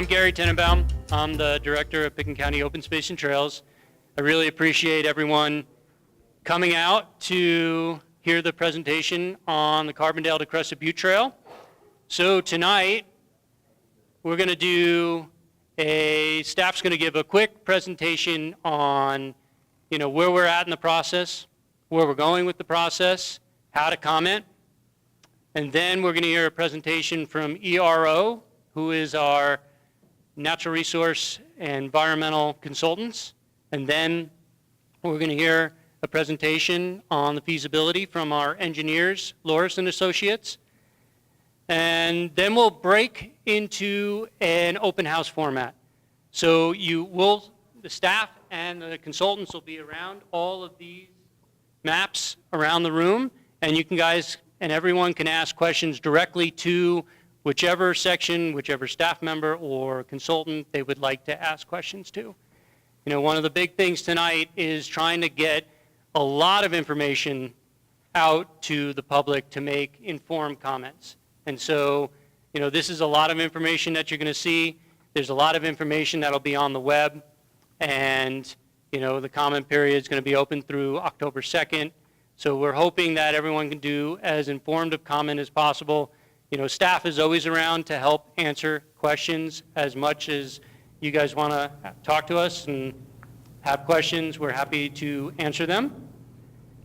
I'm Gary Tenenbaum. I'm the Director of Picken County Open Space and Trails. I really appreciate everyone coming out to hear the presentation on the Carbondale to Crested Butte Trail. So tonight, we're going to do staff's going to give a quick presentation on, where we're at in the process, where we're going with the process, how to comment. And then we're going to hear a presentation from ERO, who is our natural resource and environmental consultants. And then we're going to hear a presentation on the feasibility from our engineers, Loris and Associates. And then we'll break into an open house format. So the staff and the consultants will be around all of these maps around the room, and you guys and everyone can ask questions directly to whichever section, whichever staff member or consultant they would like to ask questions to. One of the big things tonight is trying to get a lot of information out to the public to make informed comments. And so, this is a lot of information that you're going to see. There's a lot of information that'll be on the web, and the comment period is going to be open through October 2nd. So we're hoping that everyone can do as informed a comment as possible. Staff is always around to help answer questions as much as you guys want to talk to us and have questions. We're happy to answer them.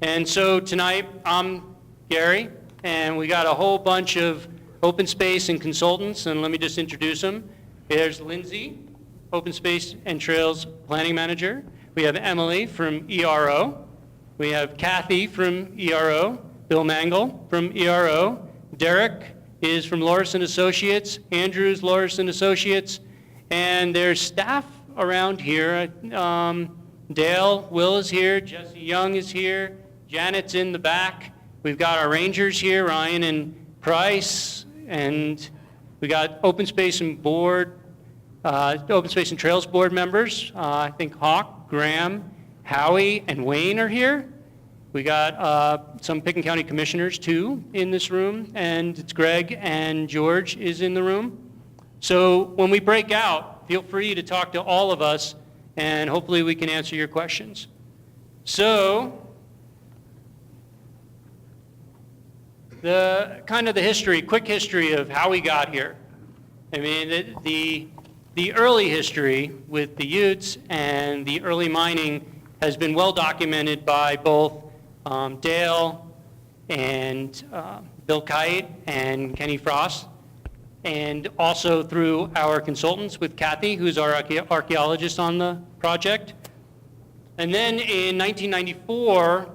And so tonight, I'm Gary, and we got a whole bunch of open space and consultants, and let me just introduce them. There's Lindsay, Open Space and Trails Planning Manager. We have Emily from ERO. We have Kathy from ERO, Bill Mangle from ERO, Derek is from Loris and Associates, Andrew's Loris and Associates, and there's staff around here. Dale, Will is here, Jesse Young is here, Janet's in the back. We've got our rangers here, Ryan and Price, and we got Open Space and Trails board members. I think Hawk, Graham, Howie and Wayne are here. We got some Picken County commissioners too in this room, and it's Greg and George is in the room. So when we break out, feel free to talk to all of us, and hopefully we can answer your questions. So the quick history of how we got here. I mean, the early history with the Utes and the early mining has been well documented by both Dale and Bill Kite and Kenny Frost, and also through our consultants with Kathy, who's our archaeologist on the project. And then in 1994,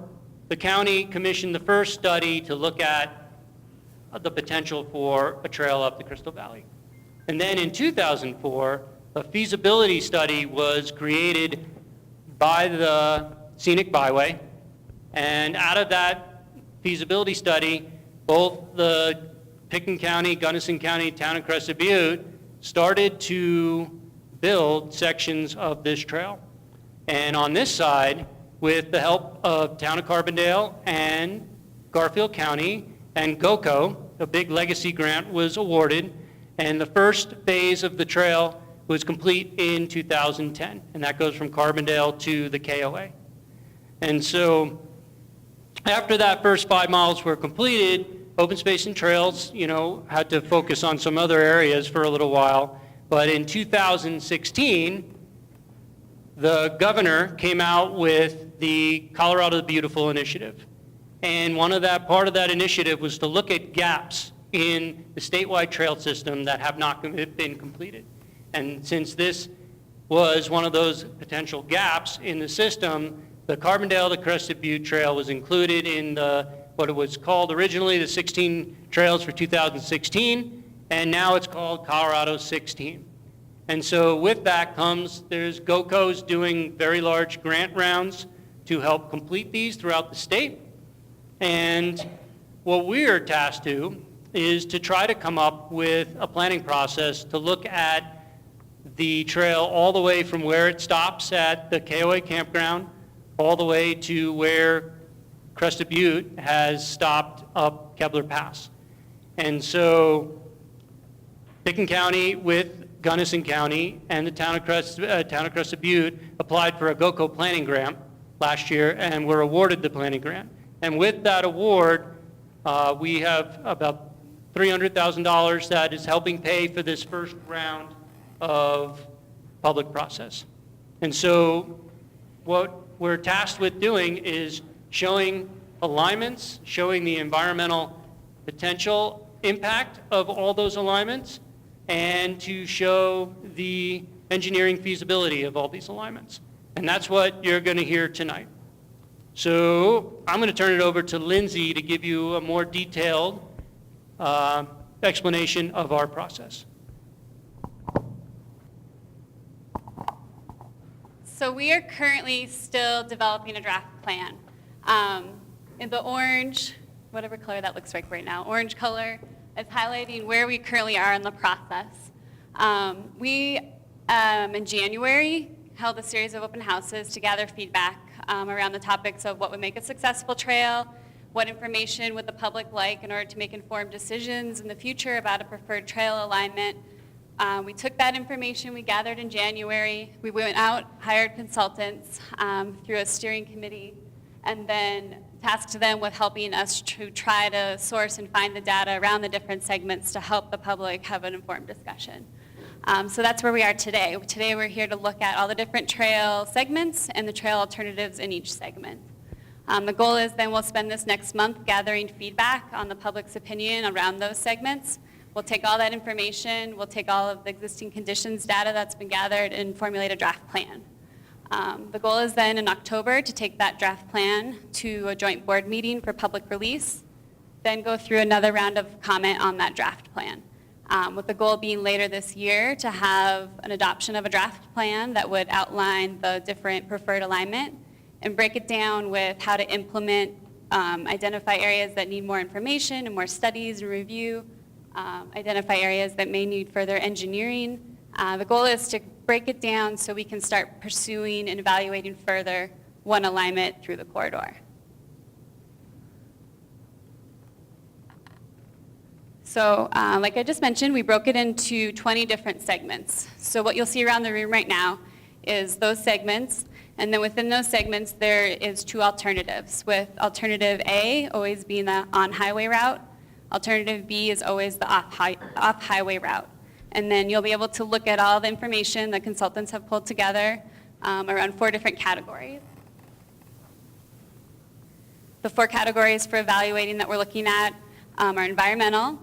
the county commissioned the first study to look at the potential for a trail up the Crystal Valley. And then in 2004, a feasibility study was created by the Scenic Byway, and out of that feasibility study, both the Picken County, Gunnison County, Town of Crested Butte started to build sections of this trail. And on this side, with the help of Town of Carbondale and Garfield County and GOCO, a big legacy grant was awarded, and the first phase of the trail was complete in 2010, and that goes from Carbondale to the KOA. And so after that first 5 miles were completed, Open Space and Trails, had to focus on some other areas for a little while. But in 2016, the governor came out with the Colorado the Beautiful initiative. And part of that initiative was to look at gaps in the statewide trail system that have not been completed. And since this was one of those potential gaps in the system, the Carbondale to Crested Butte Trail was included in what it was called originally the 16 trails for 2016, and now it's called Colorado 16. And so with that there's GOCO's doing very large grant rounds to help complete these throughout the state. And what we're tasked to is to try to come up with a planning process to look at the trail all the way from where it stops at the KOA campground all the way to where Crested Butte has stopped up Kebler Pass. And so Picken County with Gunnison County and the town of Crested Butte applied for a GOCO planning grant last year and were awarded the planning grant. And with that award, we have about $300,000 that is helping pay for this first round of public process. And so what we're tasked with doing is showing alignments, showing the environmental potential impact of all those alignments, and to show the engineering feasibility of all these alignments. And that's what you're going to hear tonight. So I'm going to turn it over to Lindsay to give you a more detailed explanation of our process. So we are currently still developing a draft plan. In the orange, whatever color that looks like right now, orange color is highlighting where we currently are in the process. We, in January, held a series of open houses to gather feedback around the topics of what would make a successful trail, what information would the public like in order to make informed decisions in the future about a preferred trail alignment. We took that information we gathered in January, we went out, hired consultants through a steering committee, and then tasked them with helping us to try to source and find the data around the different segments to help the public have an informed discussion. So that's where we are today. Today we're here to look at all the different trail segments and the trail alternatives in each segment. The goal is then we'll spend this next month gathering feedback on the public's opinion around those segments. We'll take all that information, we'll take all of the existing conditions data that's been gathered and formulate a draft plan. The goal is then in October to take that draft plan to a joint board meeting for public release, then go through another round of comment on that draft plan. With the goal being later this year to have an adoption of a draft plan that would outline the different preferred alignment and break it down with how to implement, identify areas that need more information and more studies and review, identify areas that may need further engineering. The goal is to break it down so we can start pursuing and evaluating further one alignment through the corridor. So like I just mentioned, we broke it into 20 different segments. So what you'll see around the room right now is those segments, and then within those segments there is two alternatives, with alternative A always being the on-highway route, alternative B is always the off-highway route. And then you'll be able to look at all the information the consultants have pulled together around 4 different categories. The 4 categories for evaluating that we're looking at are environmental,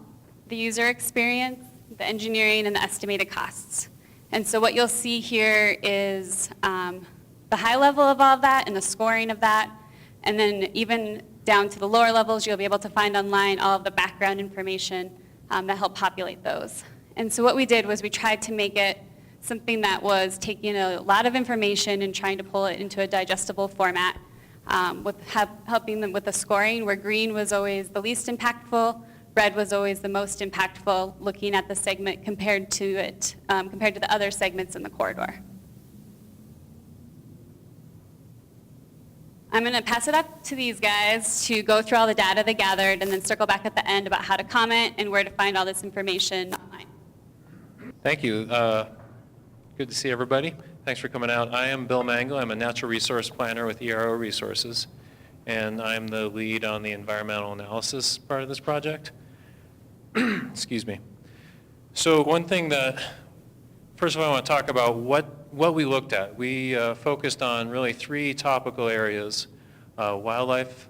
the user experience, the engineering, and the estimated costs. And so what you'll see here is the high level of all of that and the scoring of that, and then even down to the lower levels, you'll be able to find online all of the background information that help populate those. And so what we did was we tried to make it something that was taking a lot of information and trying to pull it into a digestible format, helping them with the scoring, where green was always the least impactful, red was always the most impactful, looking at the segment compared to the other segments in the corridor. I'm going to pass it up to these guys to go through all the data they gathered and then circle back at the end about how to comment and where to find all this information online. Thank you. Good to see everybody. Thanks for coming out. I am Bill Mangle. I'm a natural resource planner with ERO Resources, and I'm the lead on the environmental analysis part of this project. Excuse me. So one thing that, first of all, I want to talk about what we looked at. We focused on really 3 topical areas: wildlife,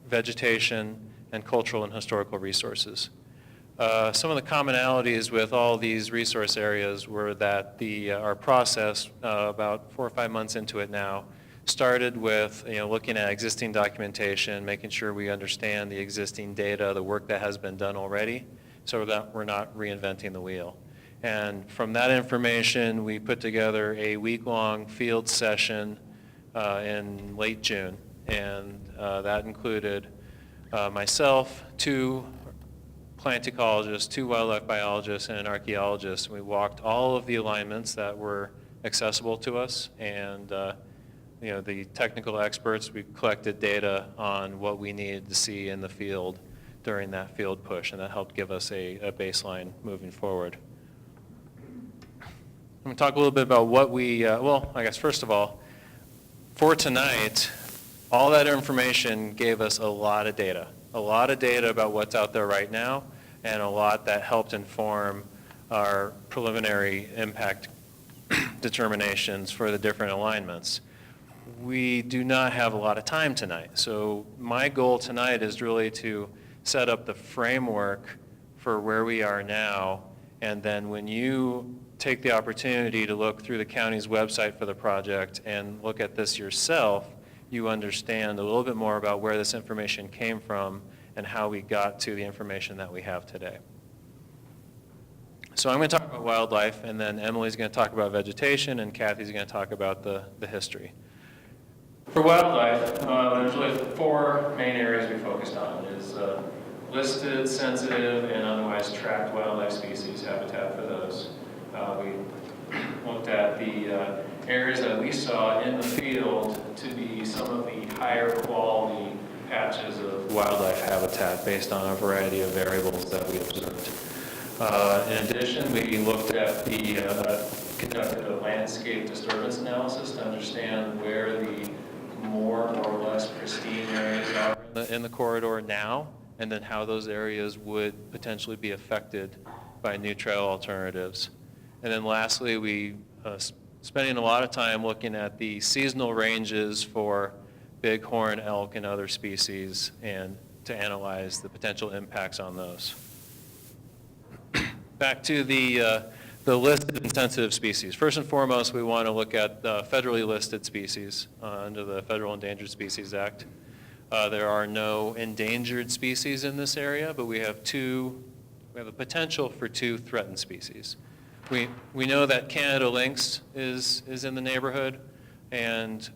vegetation, and cultural and historical resources. Some of the commonalities with all these resource areas were that our process, about 4 or 5 months into it now, started with looking at existing documentation, making sure we understand the existing data, the work that has been done already, so that we're not reinventing the wheel. And from that information, we put together a week-long field session in late June, and that included myself, 2 plant ecologists, 2 wildlife biologists, and an archaeologist. We walked all of the alignments that were accessible to us, and the technical experts. We collected data on what we needed to see in the field during that field push, and that helped give us a baseline moving forward. going to talk a little bit about what we, well, I guess first of all, for tonight, all that information gave us a lot of data about what's out there right now, and a lot that helped inform our preliminary impact determinations for the different alignments. We do not have a lot of time tonight, so my goal tonight is really to set up the framework for where we are now, and then when you take the opportunity to look through the county's website for the project and look at this yourself, you understand a little bit more about where this information came from and how we got to the information that we have today. So I'm going to talk about wildlife, and then Emily's going to talk about vegetation, and Kathy's going to talk about the history. For wildlife, there's really 4 main areas we focused on. Is listed, sensitive, and otherwise tracked wildlife species, habitat for those. We looked at the areas that we saw in the field to be some of the higher quality patches of wildlife habitat based on a variety of variables that we observed. In addition, we looked at conducted a landscape disturbance analysis to understand where the more or less pristine areas are in the corridor now, and then how those areas would potentially be affected by new trail alternatives. And then lastly, we spending a lot of time looking at the seasonal ranges for bighorn elk and other species, and to analyze the potential impacts on those. Back to the listed and sensitive species. First and foremost, we want to look at federally listed species under the Federal Endangered Species Act. There are no endangered species in this area, but we have a potential for 2 threatened species. We know that Canada lynx is in the neighborhood, and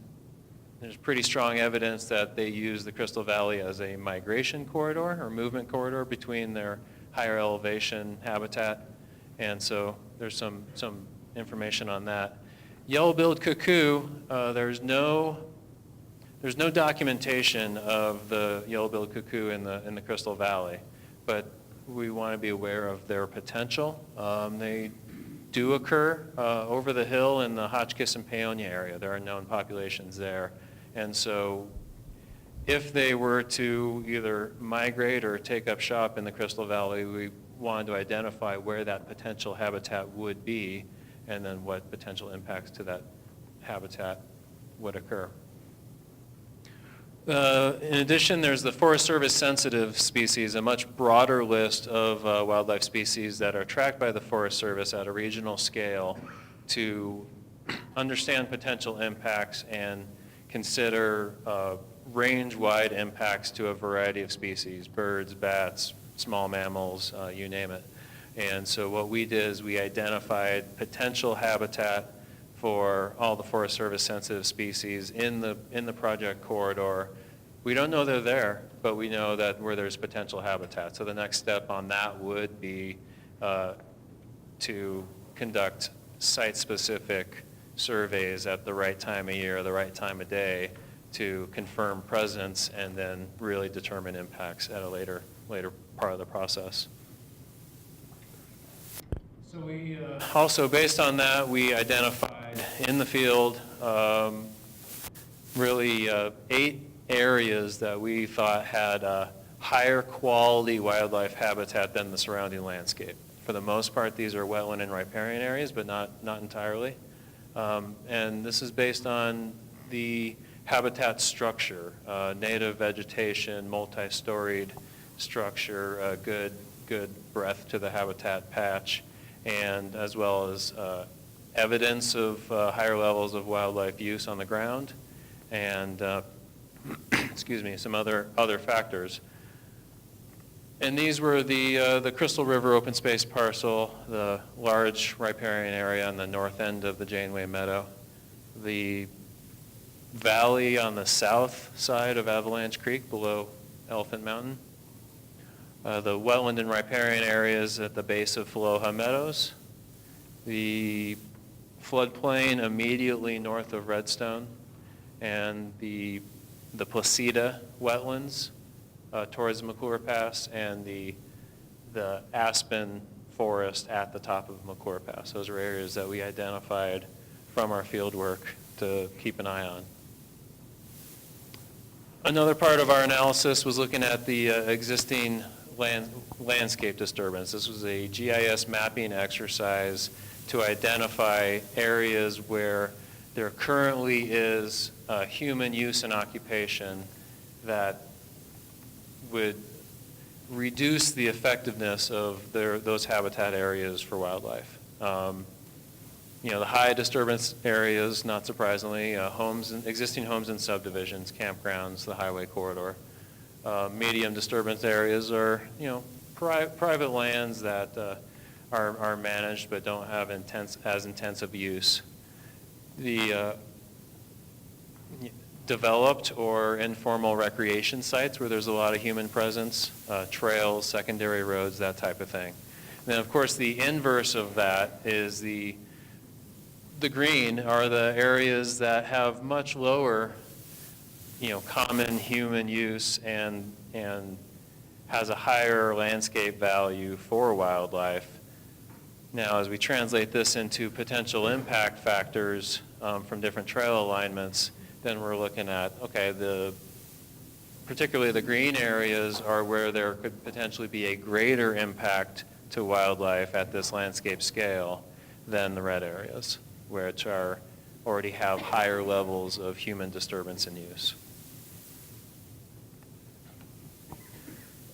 there's pretty strong evidence that they use the Crystal Valley as a migration corridor or movement corridor between their higher elevation habitat, and so there's some information on that. Yellow-billed cuckoo, there's no documentation of the yellow-billed cuckoo in the Crystal Valley, but we want to be aware of their potential. They do occur over the hill in the Hotchkiss and Paonia area. There are known populations there, and so if they were to either migrate or take up shop in the Crystal Valley, we wanted to identify where that potential habitat would be, and then what potential impacts to that habitat would occur. In addition, there's the Forest Service sensitive species, a much broader list of wildlife species that are tracked by the Forest Service at a regional scale to understand potential impacts and consider range-wide impacts to a variety of species, birds, bats, small mammals, you name it. And so what we did is we identified potential habitat for all the Forest Service sensitive species in the project corridor. We don't know they're there, but we know that where there's potential habitat. So the next step on that would be to conduct site-specific surveys at the right time of year, the right time of day, to confirm presence and then really determine impacts at a later part of the process. So we also, based on that, we identified in the field really 8 areas that we thought had a higher quality wildlife habitat than the surrounding landscape. For the most part, these are wetland and riparian areas, but not entirely. And this is based on the habitat structure, native vegetation, multi-storied structure, good breadth to the habitat patch, and as well as evidence of higher levels of wildlife use on the ground, and excuse me, some other factors. And these were the Crystal River open space parcel, the large riparian area on the north end of the Janeway Meadow, the valley on the south side of Avalanche Creek below Elephant Mountain, the wetland and riparian areas at the base of Faloha Meadows, the floodplain immediately north of Redstone, and the Placida wetlands towards the McClure Pass, and the Aspen forest at the top of McClure Pass. Those are areas that we identified from our field work to keep an eye on. Another part of our analysis was looking at the existing landscape disturbance. This was a GIS mapping exercise to identify areas where there currently is human use and occupation that would reduce the effectiveness of those habitat areas for wildlife. The high disturbance areas, not surprisingly, existing homes and subdivisions, campgrounds, the highway corridor. Medium disturbance areas are, private lands that are managed but don't have as intensive use. The developed or informal recreation sites where there's a lot of human presence, trails, secondary roads, that type of thing. And then, of course, the inverse of that is the green are the areas that have much lower, common human use and has a higher landscape value for wildlife. Now, as we translate this into potential impact factors from different trail alignments, then we're looking at, okay, particularly the green areas are where there could potentially be a greater impact to wildlife at this landscape scale than the red areas, which already have higher levels of human disturbance and use.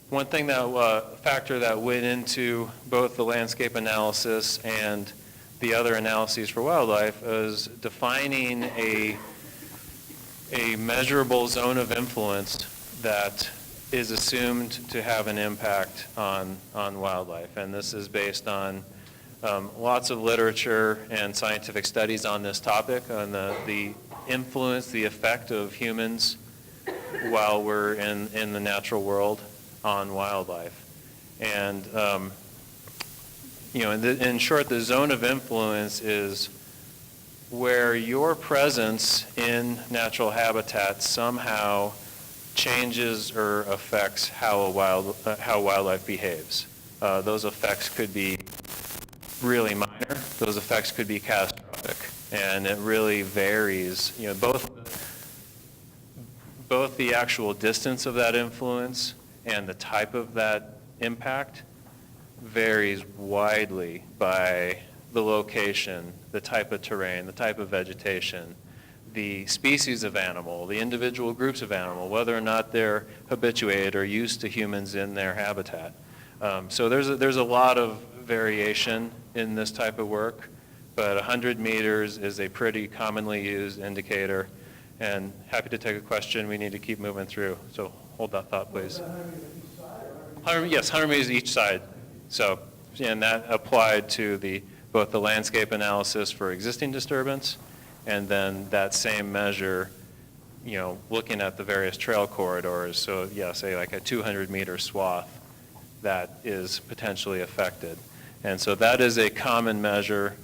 One thing factor that went into both the landscape analysis and the other analyses for wildlife is defining a measurable zone of influence that is assumed to have an impact on wildlife. And this is based on lots of literature and scientific studies on this topic, on the influence, the effect of humans while we're in the natural world on wildlife. And, in short, the zone of influence is where your presence in natural habitat somehow changes or affects how wildlife behaves. Those effects could be really minor. Those effects could be catastrophic, and it really varies. Both the actual distance of that influence and the type of that impact varies widely by the location, the type of terrain, the type of vegetation, the species of animal, the individual groups of animal, whether or not they're habituated or used to humans in their habitat. So there's a lot of variation in this type of work, but 100 meters is a pretty commonly used indicator. And happy to take a question. We need to keep moving through. So hold that thought, please. 100 meters each side. So, and that applied to both the landscape analysis for existing disturbance, and then that same measure, looking at the various trail corridors. So, say like a 200-meter swath that is potentially affected. And so that is a common measure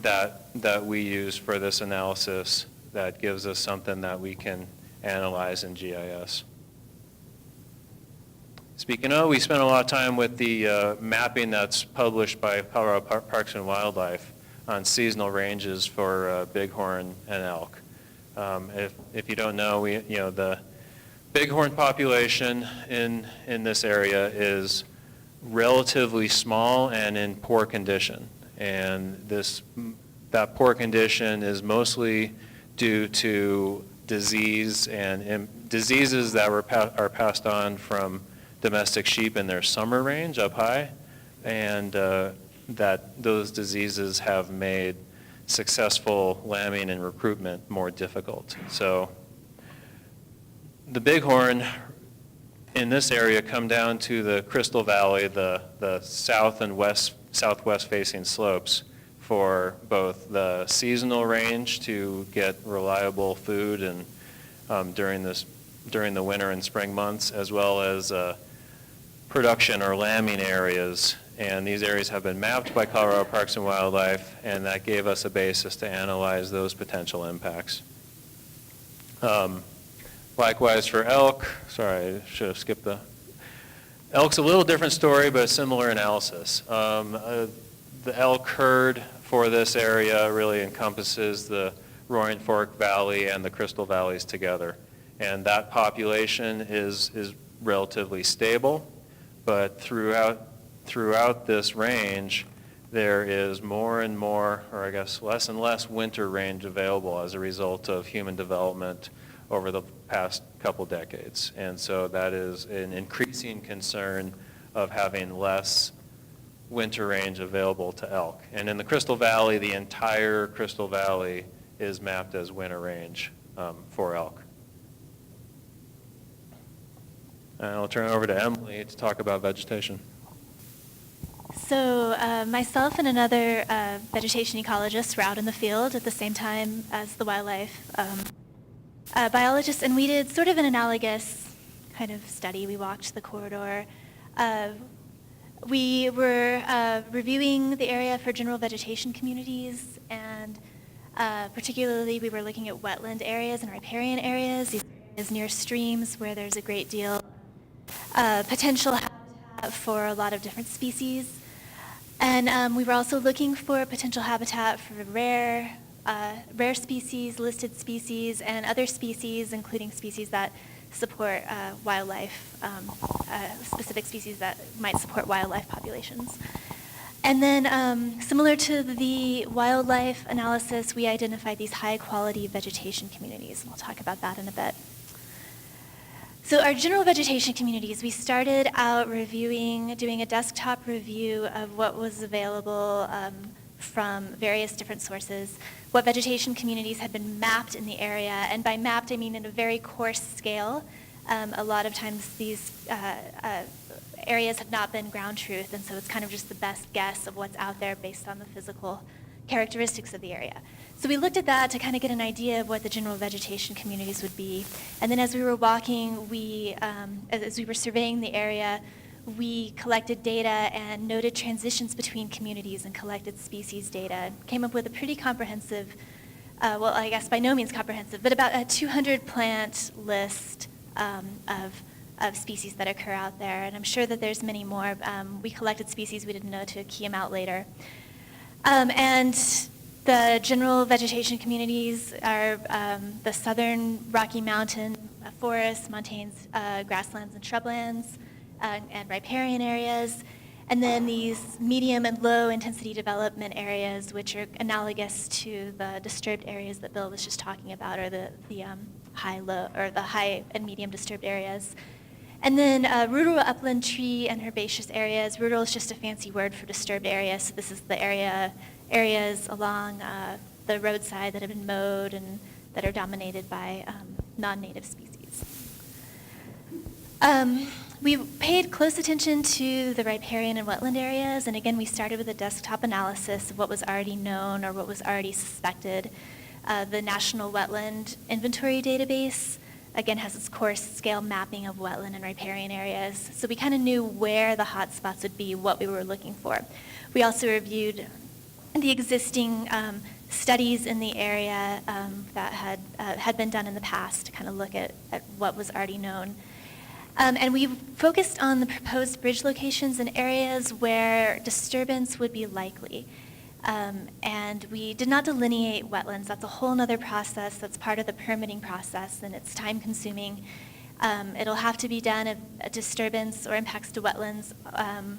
that we use for this analysis that gives us something that we can analyze in GIS. Speaking of, we spent a lot of time with the mapping that's published by Colorado Parks and Wildlife on seasonal ranges for bighorn and elk. If you don't know, the bighorn population in this area is relatively small and in poor condition, and that poor condition is mostly due to disease and diseases that are passed on from domestic sheep in their summer range up high, and that those diseases have made successful lambing and recruitment more difficult. So the bighorn in this area come down to the Crystal Valley, the south and southwest facing slopes for both the seasonal range to get reliable food and during the winter and spring months, as well as production or lambing areas. And these areas have been mapped by Colorado Parks and Wildlife, and that gave us a basis to analyze those potential impacts. Likewise for elk, sorry, I should have skipped Elk's a little different story, but a similar analysis. The elk herd for this area really encompasses the Roaring Fork Valley and the Crystal Valleys together. And that population is relatively stable, but throughout this range, there is more and more, or I guess less and less winter range available as a result of human development over the past couple decades. And so that is an increasing concern of having less winter range available to elk. And in the Crystal Valley, the entire Crystal Valley is mapped as winter range for elk. And I'll turn it over to Emily to talk about vegetation. So myself and another vegetation ecologist were out in the field at the same time as the wildlife biologist, and we did sort of an analogous kind of study. We walked the corridor. We were reviewing the area for general vegetation communities, and particularly we were looking at wetland areas and riparian areas, these areas near streams where there's a great deal of potential habitat for a lot of different species. And we were also looking for potential habitat for rare species, listed species, and other species, including species that support wildlife, specific species that might support wildlife populations. And then similar to the wildlife analysis, we identified these high-quality vegetation communities, and we'll talk about that in a bit. So our general vegetation communities, we started out doing a desktop review of what was available from various different sources, what vegetation communities had been mapped in the area, and by mapped I mean in a very coarse scale. A lot of times these areas have not been ground truth, and so it's kind of just the best guess of what's out there based on the physical characteristics of the area. So we looked at that to kind of get an idea of what the general vegetation communities would be. And then as we were walking, as we were surveying the area, we collected data and noted transitions between communities and collected species data. Came up with a pretty comprehensive, well, I guess by no means comprehensive, but about a 200 plant list of species that occur out there. And I'm sure that there's many more. We collected species we didn't know to key them out later. And the general vegetation communities are the southern Rocky Mountain forests, montane grasslands and shrublands, and riparian areas, and then these medium and low intensity development areas, which are analogous to the disturbed areas that Bill was just talking about, or the high and medium disturbed areas. And then rural upland tree and herbaceous areas. Rural is just a fancy word for disturbed areas. So this is the areas along the roadside that have been mowed and that are dominated by non-native species. We paid close attention to the riparian and wetland areas, and again, we started with a desktop analysis of what was already known or what was already suspected. The National Wetland Inventory Database, again, has its coarse scale mapping of wetland and riparian areas, so we kind of knew where the hot spots would be, what we were looking for. We also reviewed the existing studies in the area that had been done in the past to kind of look at what was already known. And we focused on the proposed bridge locations in areas where disturbance would be likely. And we did not delineate wetlands. That's a whole other process. That's part of the permitting process, and it's time-consuming. It'll have to be done if a disturbance or impacts to wetlands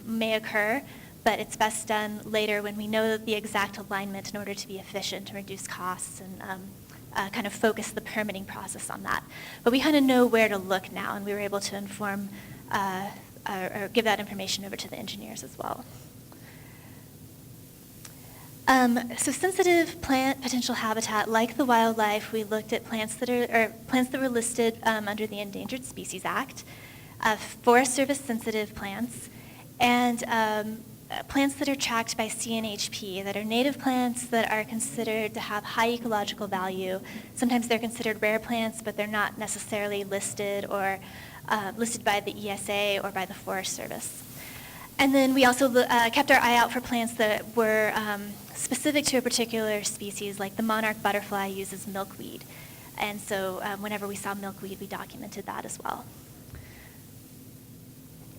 may occur, but it's best done later when we know the exact alignment in order to be efficient and reduce costs and kind of focus the permitting process on that. But we kind of know where to look now, and we were able to inform or give that information over to the engineers as well. So sensitive plant potential habitat, like the wildlife, we looked at plants that were listed under the Endangered Species Act, Forest Service sensitive plants, and plants that are tracked by CNHP, that are native plants that are considered to have high ecological value. Sometimes they're considered rare plants, but they're not necessarily listed or listed by the ESA or by the Forest Service. And then we also kept our eye out for plants that were specific to a particular species, like the monarch butterfly uses milkweed. And so whenever we saw milkweed, we documented that as well.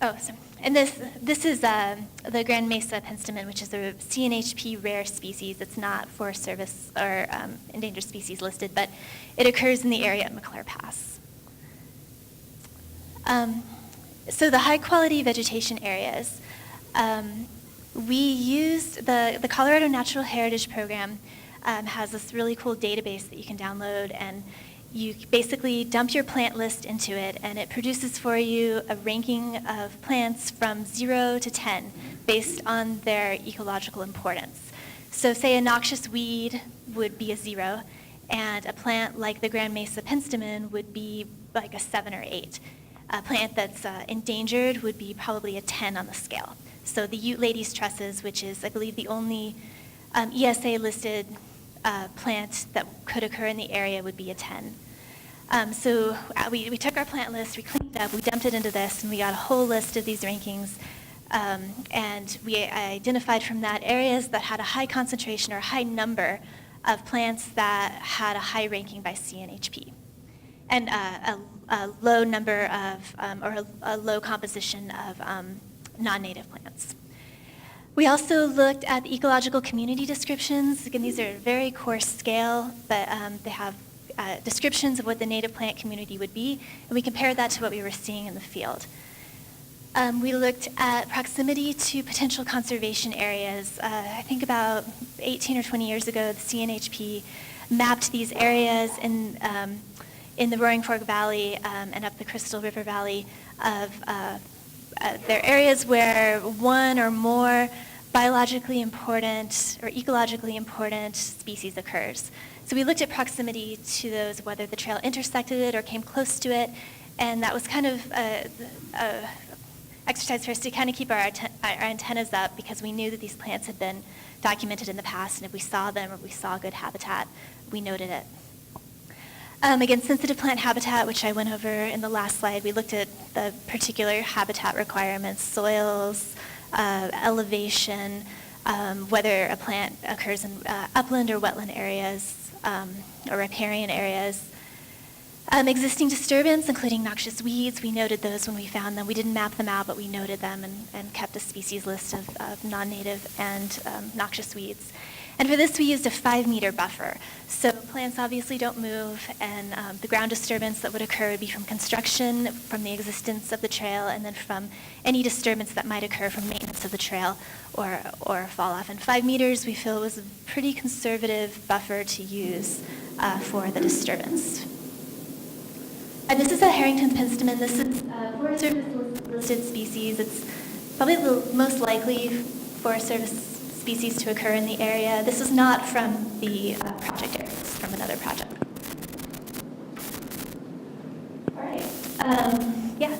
Oh, sorry. And this is the Grand Mesa penstemon, which is a CNHP rare species. It's not Forest Service or endangered species listed, but it occurs in the area at McClure Pass. So the high-quality vegetation areas, we used the Colorado Natural Heritage Program has this really cool database that you can download, and you basically dump your plant list into it, and it produces for you a ranking of plants from 0 to 10 based on their ecological importance. So say a noxious weed would be a 0, and a plant like the Grand Mesa penstemon would be like a 7 or 8. A plant that's endangered would be probably a 10 on the scale. So the Ute lady's tresses, which is, I believe, the only ESA-listed plant that could occur in the area, would be a 10. So we took our plant list, we cleaned it up, we dumped it into this, and we got a whole list of these rankings. And we identified from that areas that had a high concentration or a high number of plants that had a high ranking by CNHP, and a low number of, or a low composition of non-native plants. We also looked at the ecological community descriptions. Again, these are very coarse scale, but they have descriptions of what the native plant community would be, and we compared that to what we were seeing in the field. We looked at proximity to potential conservation areas. I think about 18 or 20 years ago, the CNHP mapped these areas in the Roaring Fork Valley and up the Crystal River Valley of they're areas where one or more biologically important or ecologically important species occurs. So we looked at proximity to those, whether the trail intersected it or came close to it, and that was kind of a exercise for us to kind of keep our antennas up, because we knew that these plants had been documented in the past, and if we saw them or we saw good habitat, we noted it. Again, sensitive plant habitat, which I went over in the last slide, we looked at the particular habitat requirements, soils, elevation, whether a plant occurs in upland or wetland areas, or riparian areas. Existing disturbance, including noxious weeds, we noted those when we found them. We didn't map them out, but we noted them and kept a species list of non-native and noxious weeds. And for this, we used a 5-meter buffer. So plants obviously don't move, and the ground disturbance that would occur would be from construction, from the existence of the trail, and then from any disturbance that might occur from maintenance of the trail or fall off. And 5 meters, we feel, was a pretty conservative buffer to use for the disturbance. And this is a Harrington penstemon. This is a Forest Service listed species. It's probably the most likely Forest Service species to occur in the area. This is not from the project area. It's from another project. All right. Yeah.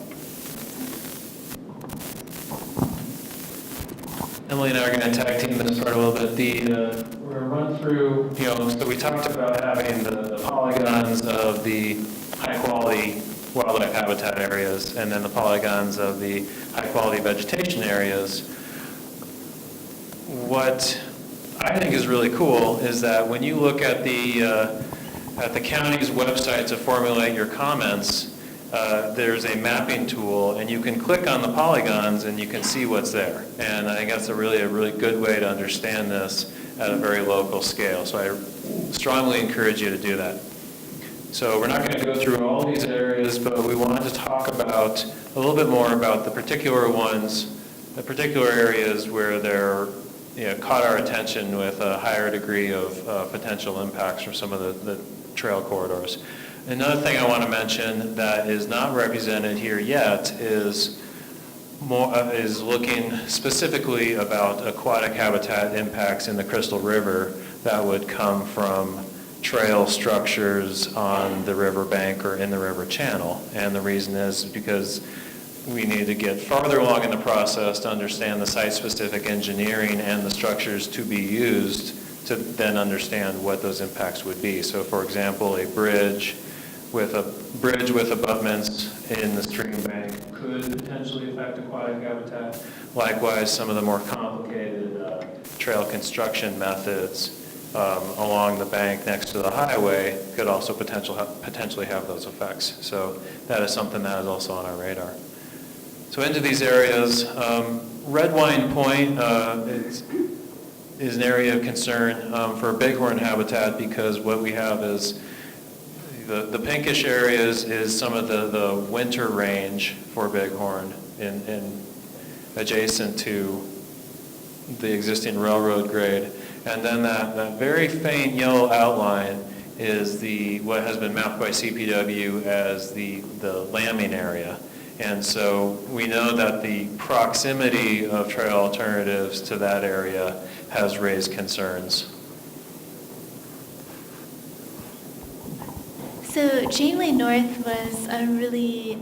Emily and I are going to tag team this part a little bit. We're going to run through, so we talked about having the polygons of the high-quality wildlife habitat areas, and then the polygons of the high-quality vegetation areas. What I think is really cool is that when you look at the county's website to formulate your comments, there's a mapping tool, and you can click on the polygons and you can see what's there. And I think that's a really good way to understand this at a very local scale. So I strongly encourage you to do that. So we're not going to go through all these areas, but we wanted to talk about a little bit more about the particular ones, the particular areas where they're caught our attention with a higher degree of potential impacts from some of the trail corridors. Another thing I want to mention that is not represented here yet is looking specifically about aquatic habitat impacts in the Crystal River that would come from trail structures on the riverbank or in the river channel. And the reason is because we need to get farther along in the process to understand the site-specific engineering and the structures to be used to then understand what those impacts would be. So for example, a bridge with abutments in the stream bank could potentially affect aquatic habitat. Likewise, some of the more complicated trail construction methods along the bank next to the highway could also potentially have those effects. So that is something that is also on our radar. So into these areas, Red Wine Point is an area of concern for bighorn habitat, because what we have is the pinkish areas is some of the winter range for bighorn in adjacent to the existing railroad grade. And then that very faint yellow outline is what has been mapped by CPW as the lambing area. And so we know that the proximity of trail alternatives to that area has raised concerns. So Janeway North was a really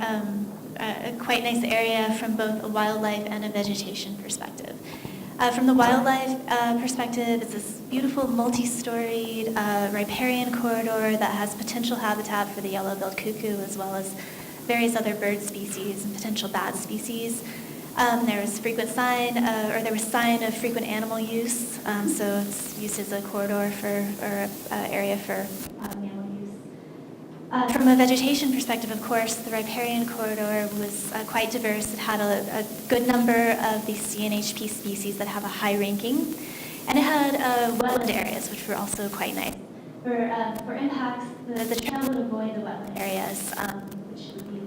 a quite nice area from both a wildlife and a vegetation perspective. From the wildlife perspective, it's this beautiful multi-storied riparian corridor that has potential habitat for the yellow-billed cuckoo, as well as various other bird species and potential bat species. There was sign of frequent animal use, so it's used as a corridor area for animal use. From a vegetation perspective, of course, the riparian corridor was quite diverse. It had a good number of these CNHP species that have a high ranking, and it had wetland areas, which were also quite nice. For impacts, the trail would avoid the wetland areas, which would be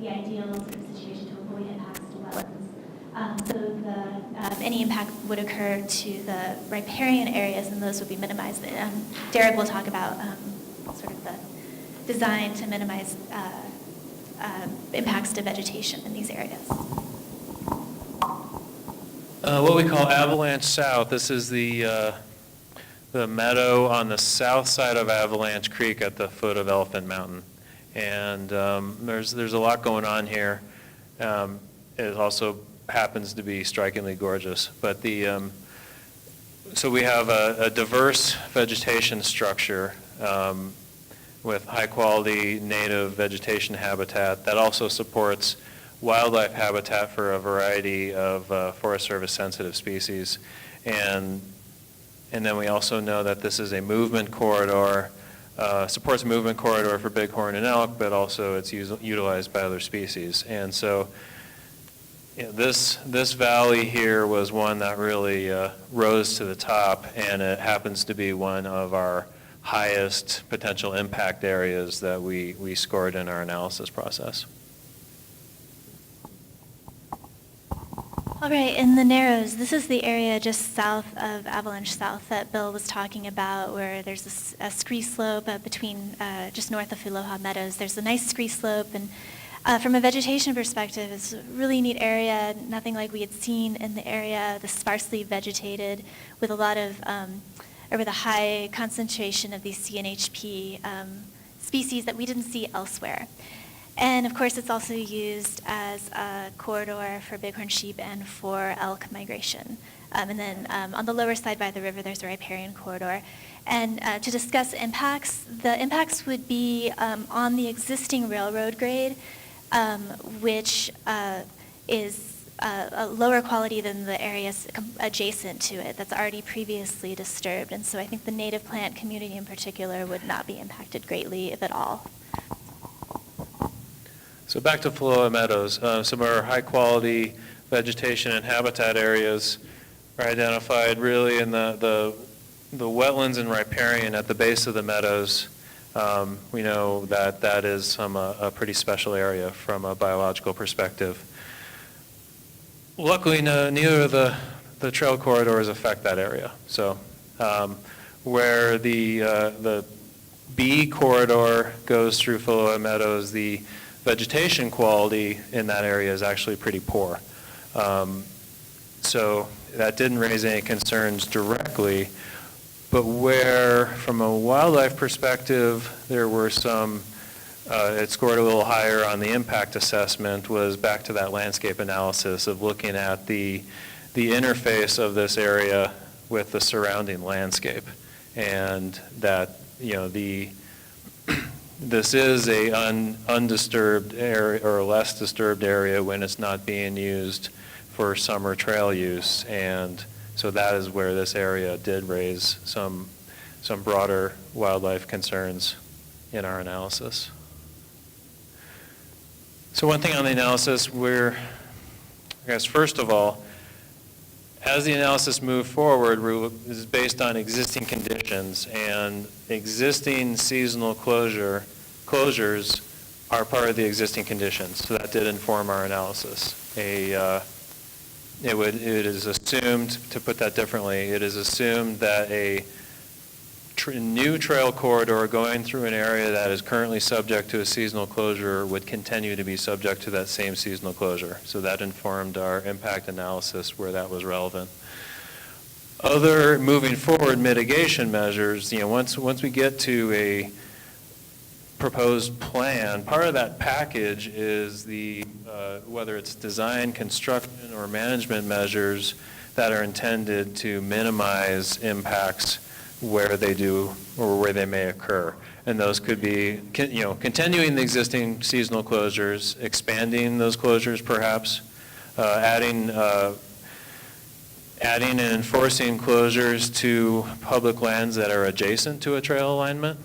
the ideal sort of situation to avoid impacts to wetlands. So any impact would occur to the riparian areas, and those would be minimized. Derek will talk about sort of the design to minimize impacts to vegetation in these areas. What we call Avalanche South, this is the meadow on the south side of Avalanche Creek at the foot of Elephant Mountain. And there's a lot going on here. It also happens to be strikingly gorgeous. But so we have a diverse vegetation structure with high-quality native vegetation habitat that also supports wildlife habitat for a variety of Forest Service sensitive species. And then we also know that this is a movement corridor, supports a movement corridor for bighorn and elk, but also it's utilized by other species. And so this valley here was one that really rose to the top, and it happens to be one of our highest potential impact areas that we scored in our analysis process. All right, in the Narrows, this is the area just south of Avalanche South that Bill was talking about, where there's a scree slope between just north of Filoha Meadows. There's a nice scree slope, and from a vegetation perspective, it's a really neat area, nothing like we had seen in the area, the sparsely vegetated with a lot of, or with a high concentration of these CNHP species that we didn't see elsewhere. And of course, it's also used as a corridor for bighorn sheep and for elk migration. And then on the lower side by the river, there's a riparian corridor. And to discuss impacts, the impacts would be on the existing railroad grade, which is a lower quality than the areas adjacent to it that's already previously disturbed. And so I think the native plant community in particular would not be impacted greatly, if at all. So back to Filoha Meadows, some of our high-quality vegetation and habitat areas are identified really in the wetlands and riparian at the base of the meadows. We know that is a pretty special area from a biological perspective. Luckily, neither of the trail corridors affect that area. So where the B corridor goes through Filoha Meadows, the vegetation quality in that area is actually pretty poor. So that didn't raise any concerns directly, but where, from a wildlife perspective, there were some, it scored a little higher on the impact assessment, was back to that landscape analysis of looking at the interface of this area with the surrounding landscape. And that, this is a undisturbed area or less disturbed area when it's not being used for summer trail use, and so that is where this area did raise some broader wildlife concerns in our analysis. So one thing on the analysis, I guess first of all, as the analysis moved forward, is based on existing conditions, and existing seasonal closures are part of the existing conditions. So that did inform our analysis. It is assumed, to put that differently, it is assumed that a new trail corridor going through an area that is currently subject to a seasonal closure would continue to be subject to that same seasonal closure. So that informed our impact analysis where that was relevant. Other moving forward mitigation measures, once we get to a proposed plan, part of that package is whether it's design, construction, or management measures that are intended to minimize impacts where they do or where they may occur. And those could be, continuing the existing seasonal closures, expanding those closures perhaps, adding and enforcing closures to public lands that are adjacent to a trail alignment,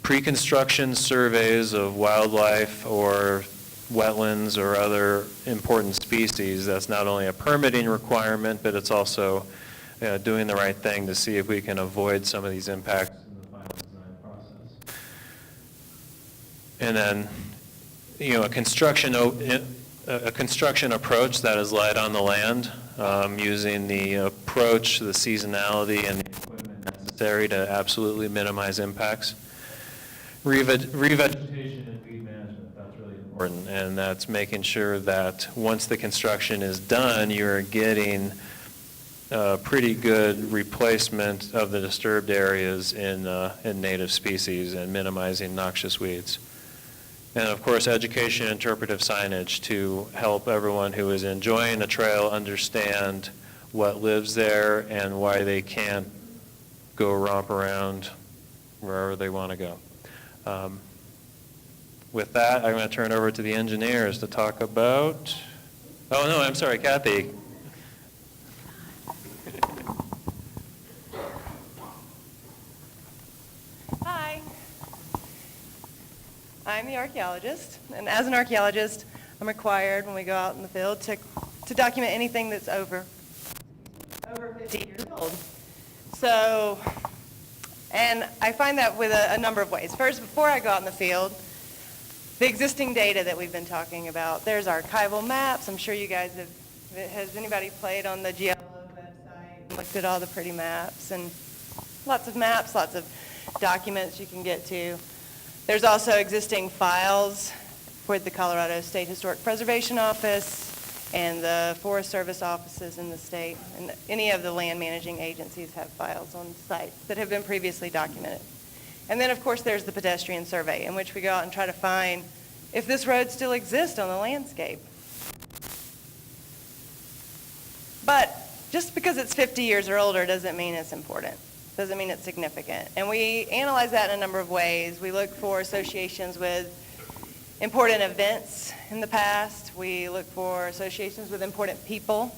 pre-construction surveys of wildlife or wetlands or other important species. That's not only a permitting requirement, but it's also doing the right thing to see if we can avoid some of these impacts in the final design process. And then, a construction approach that is light on the land, using the approach, the seasonality, and the equipment necessary to absolutely minimize impacts. Revegetation and weed management, that's really important, and that's making sure that once the construction is done, you're getting pretty good replacement of the disturbed areas in native species and minimizing noxious weeds. And of course, education and interpretive signage to help everyone who is enjoying a trail understand what lives there and why they can't go romp around wherever they want to go. With that, I'm going to turn it over to the engineers to talk about, oh no, I'm sorry, Kathy. Hi. I'm the archaeologist, and as an archaeologist, I'm required when we go out in the field to document anything that's over 50 years old. So, and I find that with a number of ways. First, before I go out in the field, the existing data that we've been talking about, there's archival maps. I'm sure you guys has anybody played on the GLO website and looked at all the pretty maps, and lots of maps, lots of documents you can get to. There's also existing files with the Colorado State Historic Preservation Office and the Forest Service offices in the state, and any of the land managing agencies have files on sites that have been previously documented. And then, of course, there's the pedestrian survey, in which we go out and try to find if this road still exists on the landscape. But just because it's 50 years or older doesn't mean it's important. Doesn't mean it's significant. And we analyze that in a number of ways. We look for associations with important events in the past. We look for associations with important people.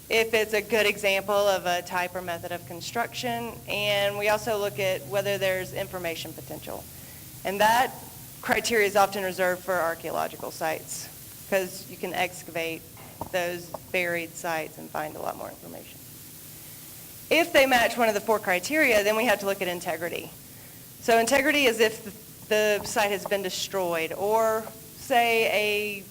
If it's a good example of a type or method of construction. And we also look at whether there's information potential. And that criteria is often reserved for archaeological sites, because you can excavate those buried sites and find a lot more information. If they match one of the 4 criteria, then we have to look at integrity. So integrity is if the site has been destroyed, or say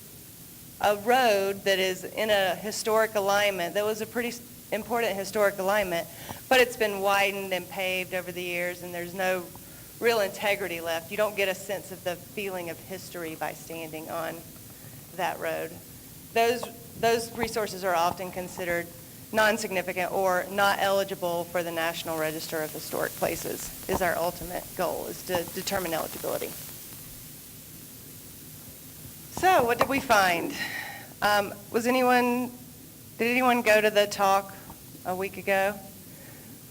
a road that is in a historic alignment, that was a pretty important historic alignment, but it's been widened and paved over the years and there's no real integrity left. You don't get a sense of the feeling of history by standing on that road. Those resources are often considered non-significant or not eligible for the National Register of Historic Places, is our ultimate goal, is to determine eligibility. So what did we find? Did anyone go to the talk a week ago?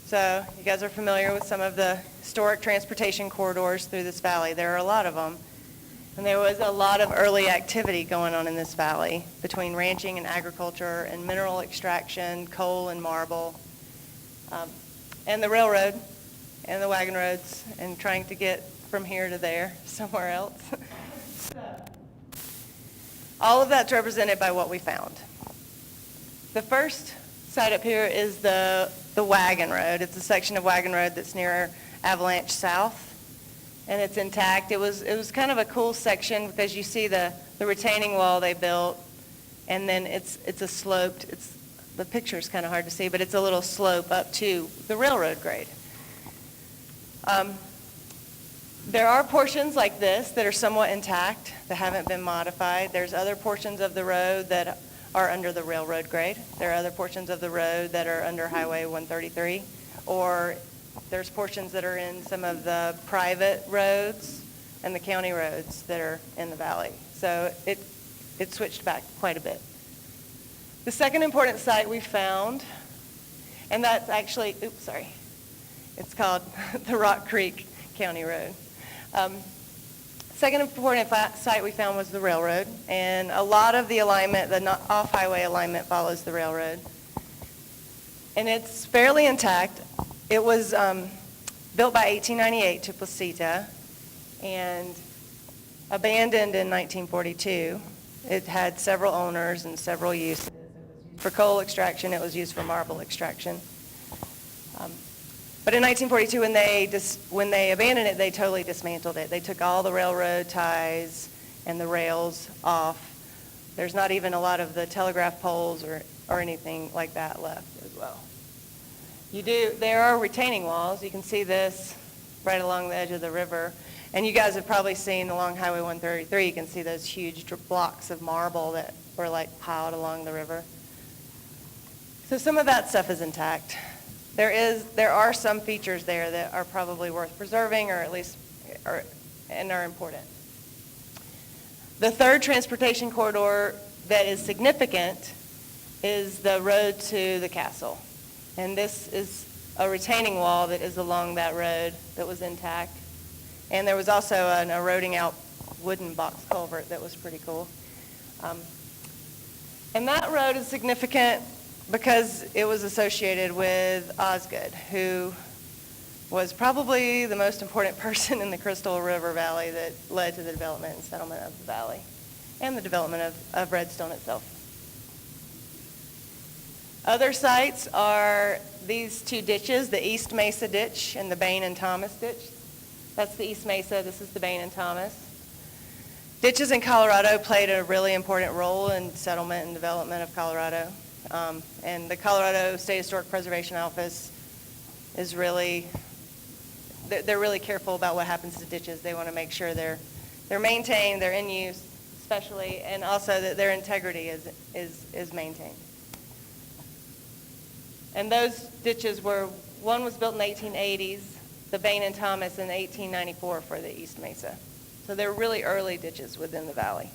So you guys are familiar with some of the historic transportation corridors through this valley. There are a lot of them. And there was a lot of early activity going on in this valley between ranching and agriculture and mineral extraction, coal and marble, and the railroad and the wagon roads, and trying to get from here to there, somewhere else. All of that's represented by what we found. The first site up here is the Wagon Road. It's a section of Wagon Road that's near Avalanche South, and it's intact. It was kind of a cool section because you see the retaining wall they built, and then it's a sloped, the picture's kind of hard to see, but it's a little slope up to the railroad grade. There are portions like this that are somewhat intact, that haven't been modified. There's other portions of the road that are under the railroad grade. There are other portions of the road that are under Highway 133, or there's portions that are in some of the private roads and the county roads that are in the valley. So it switched back quite a bit. The second important site we found, and that's actually, it's called the Rock Creek County Road. Second important site we found was the railroad, and a lot of the alignment, the off-highway alignment, follows the railroad. And it's fairly intact. It was built by 1898 to Placita and abandoned in 1942. It had several owners and several uses. It was used for coal extraction. It was used for marble extraction. But in 1942, when they abandoned it, they totally dismantled it. They took all the railroad ties and the rails off. There's not even a lot of the telegraph poles or anything like that left as well. There are retaining walls. You can see this right along the edge of the river. And you guys have probably seen along Highway 133, you can see those huge blocks of marble that were like piled along the river. So some of that stuff is intact. There are some features there that are probably worth preserving, or at least are important. The third transportation corridor that is significant is the road to the castle. And this is a retaining wall that is along that road that was intact. And there was also an eroding out wooden box culvert that was pretty cool. And that road is significant because it was associated with Osgood, who was probably the most important person in the Crystal River Valley that led to the development and settlement of the valley and the development of Redstone itself. Other sites are these two ditches, the East Mesa Ditch and the Bain and Thomas Ditch. That's the East Mesa, this is the Bain and Thomas. Ditches in Colorado played a really important role in settlement and development of Colorado. And the Colorado State Historic Preservation Office is they're really careful about what happens to ditches. They want to make sure they're maintained, they're in use, especially, and also that their integrity is maintained. And those ditches one was built in the 1880s, the Bain and Thomas in 1894 for the East Mesa. So they're really early ditches within the valley.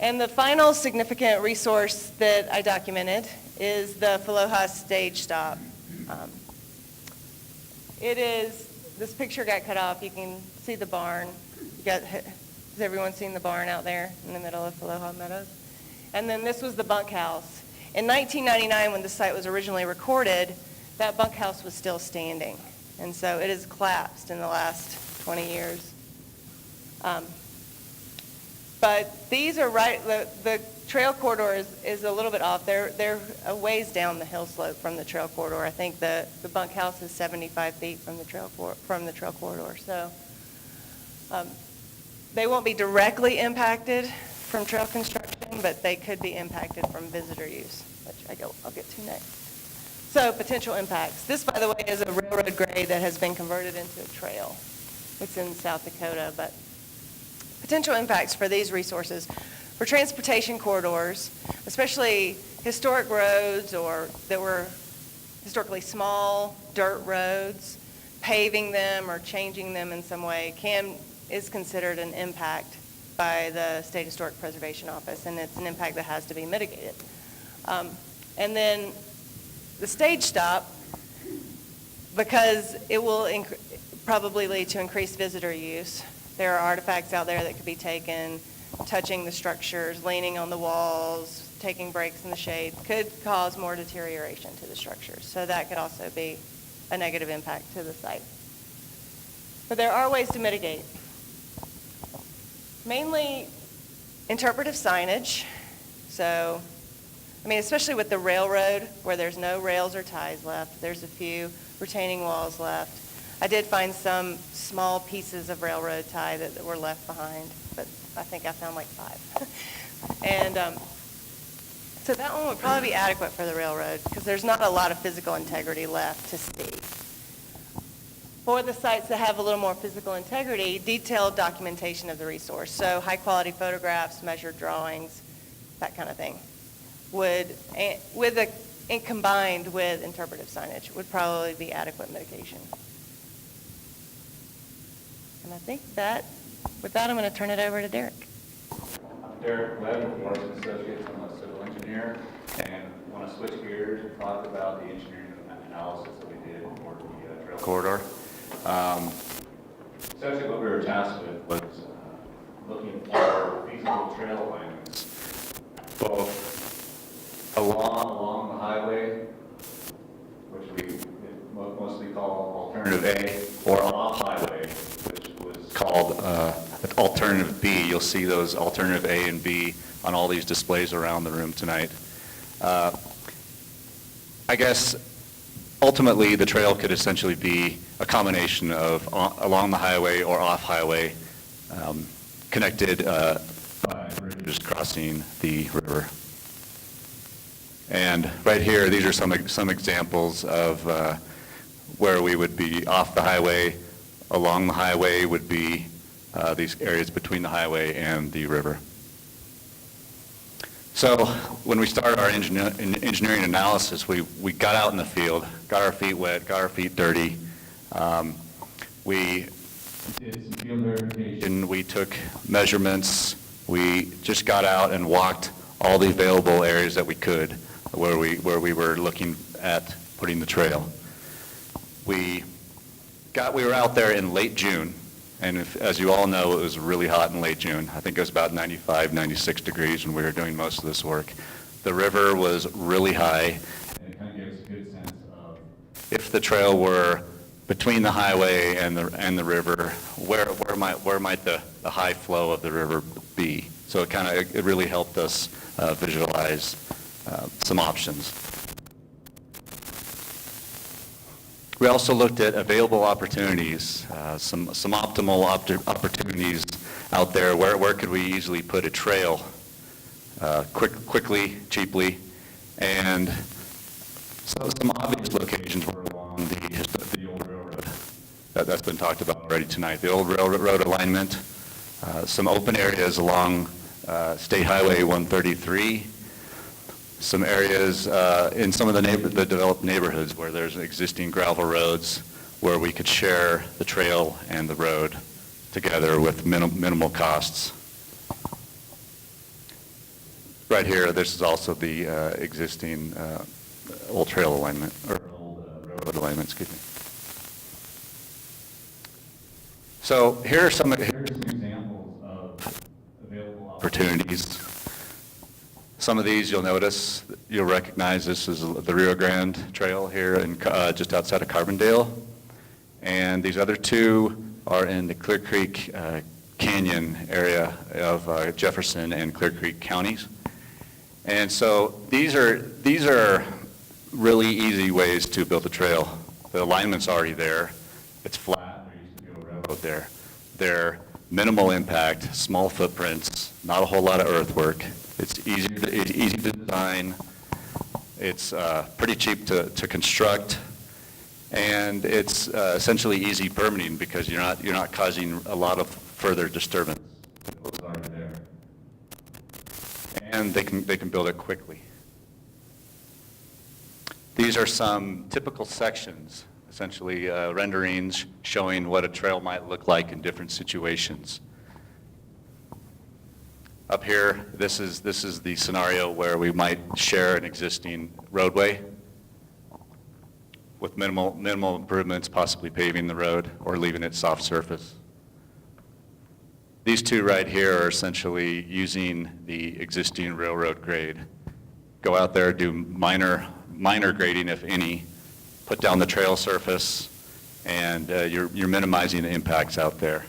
And the final significant resource that I documented is the Faloha stage stop. This picture got cut off. You can see the barn. Has everyone seen the barn out there in the middle of Faloha Meadows? And then this was the bunkhouse. In 1999, when the site was originally recorded, that bunkhouse was still standing. And so it has collapsed in the last 20 years. But these are the trail corridor is a little bit off. They're a ways down the hill slope from the trail corridor. I think the bunkhouse is 75 feet from the trail corridor. So they won't be directly impacted from trail construction, but they could be impacted from visitor use, which I'll get to next. So potential impacts. This, by the way, is a railroad grade that has been converted into a trail. It's in South Dakota, but potential impacts for these resources. For transportation corridors, especially historic roads or that were historically small dirt roads, paving them or changing them in some way is considered an impact by the State Historic Preservation Office, and it's an impact that has to be mitigated. And then the stage stop, because it will probably lead to increased visitor use. There are artifacts out there that could be taken, touching the structures, leaning on the walls, taking breaks in the shade, could cause more deterioration to the structures. So that could also be a negative impact to the site. But there are ways to mitigate. Mainly interpretive signage. So, I mean, especially with the railroad where there's no rails or ties left, there's a few retaining walls left. I did find some small pieces of railroad tie that were left behind, but I think I found like 5. And so that one would probably be adequate for the railroad because there's not a lot of physical integrity left to see. For the sites that have a little more physical integrity, detailed documentation of the resource, so high-quality photographs, measured drawings, that kind of thing, and combined with interpretive signage, would probably be adequate mitigation. And I think with that, I'm going to turn it over to Derek. I'm Derek Webb with Morrison Associates. I'm a civil engineer, and I want to switch gears and talk about the engineering analysis that we did for the trail corridor. Essentially what we were tasked with was looking for feasible trail alignments, both along the highway, which we mostly call alternative A, or off highway, which was called alternative B. You'll see those alternative A and B on all these displays around the room tonight. I guess ultimately the trail could essentially be a combination of along the highway or off highway, connected by bridges crossing the river. And right here, these are some examples of where we would be off the highway. Along the highway would be these areas between the highway and the river. So when we started our engineering analysis, we got out in the field, got our feet wet, got our feet dirty. We did some field verification. We took measurements. We just got out and walked all the available areas that we could where we were looking at putting the trail. We were out there in late June, and as you all know, it was really hot in late June. I think it was about 95, 96 degrees when we were doing most of this work. The river was really high, and it kind of gave us a good sense of if the trail were between the highway and the river, where might the high flow of the river be? So it really helped us visualize some options. We also looked at available opportunities, some optimal opportunities out there. Where could we easily put a trail quickly, cheaply, and so some obvious locations were along the old railroad. That's been talked about already tonight. The old railroad alignment, some open areas along State Highway 133. Some areas in some of the developed neighborhoods where there's existing gravel roads where we could share the trail and the road together with minimal costs. Right here, this is also the existing old trail alignment, or old railroad alignment, excuse me. So here are some examples of available opportunities. Some of these you'll notice, you'll recognize this is the Rio Grande Trail here in, just outside of Carbondale. And these other two are in the Clear Creek Canyon area of Jefferson and Clear Creek counties. And so these are really easy ways to build a trail. The alignment's already there. It's flat. There used to be a railroad there. They're minimal impact, small footprints, not a whole lot of earthwork. It's easy to design. It's pretty cheap to construct, and it's essentially easy permitting because you're not causing a lot of further disturbance. It's already there, and they can build it quickly. These are some typical sections, essentially renderings showing what a trail might look like in different situations. Up here, this is the scenario where we might share an existing roadway with minimal improvements, possibly paving the road or leaving it soft surface. These two right here are essentially using the existing railroad grade. Go out there, do minor grading, if any, put down the trail surface, and you're minimizing the impacts out there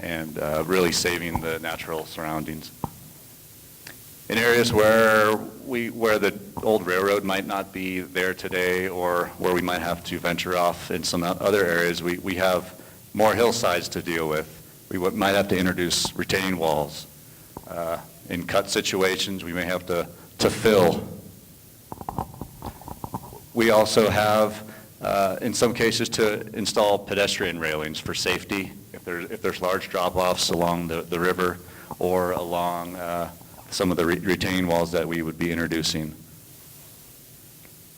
and really saving the natural surroundings. In areas where the old railroad might not be there today, or where we might have to venture off in some other areas, we have more hillsides to deal with. We might have to introduce retaining walls. In cut situations, we may have to fill. We also have, in some cases, to install pedestrian railings for safety if there's large drop-offs along the river or along some of the retaining walls that we would be introducing.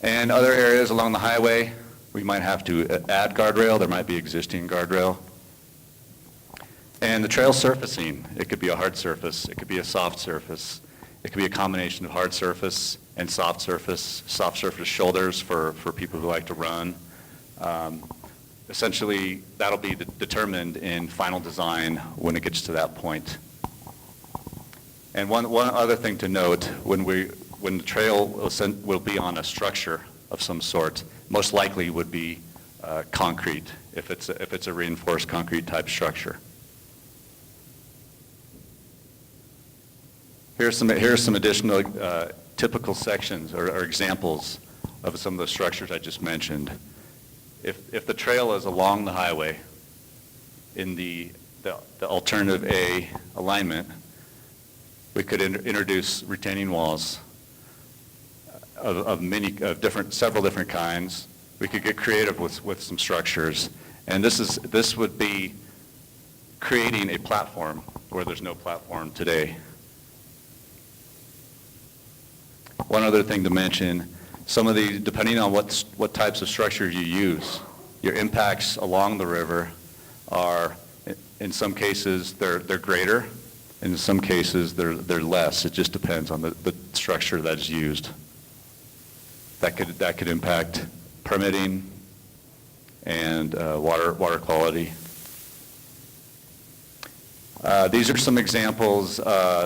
And other areas along the highway, we might have to add guardrail. There might be existing guardrail. And the trail surfacing, it could be a hard surface, it could be a soft surface, it could be a combination of hard surface and soft surface shoulders for people who like to run. Essentially, that'll be determined in final design when it gets to that point. And one other thing to note, when the trail will be on a structure of some sort, most likely would be concrete, if it's a reinforced concrete type structure. Here's some additional typical sections or examples of some of the structures I just mentioned. If the trail is along the highway in the alternative A alignment, we could introduce retaining walls of several different kinds. We could get creative with some structures, and this would be creating a platform where there's no platform today. One other thing to mention, some of these, depending on what types of structures you use, your impacts along the river are, in some cases, they're greater. In some cases, they're less. It just depends on the structure that's used. That could impact permitting and water quality. These are some examples,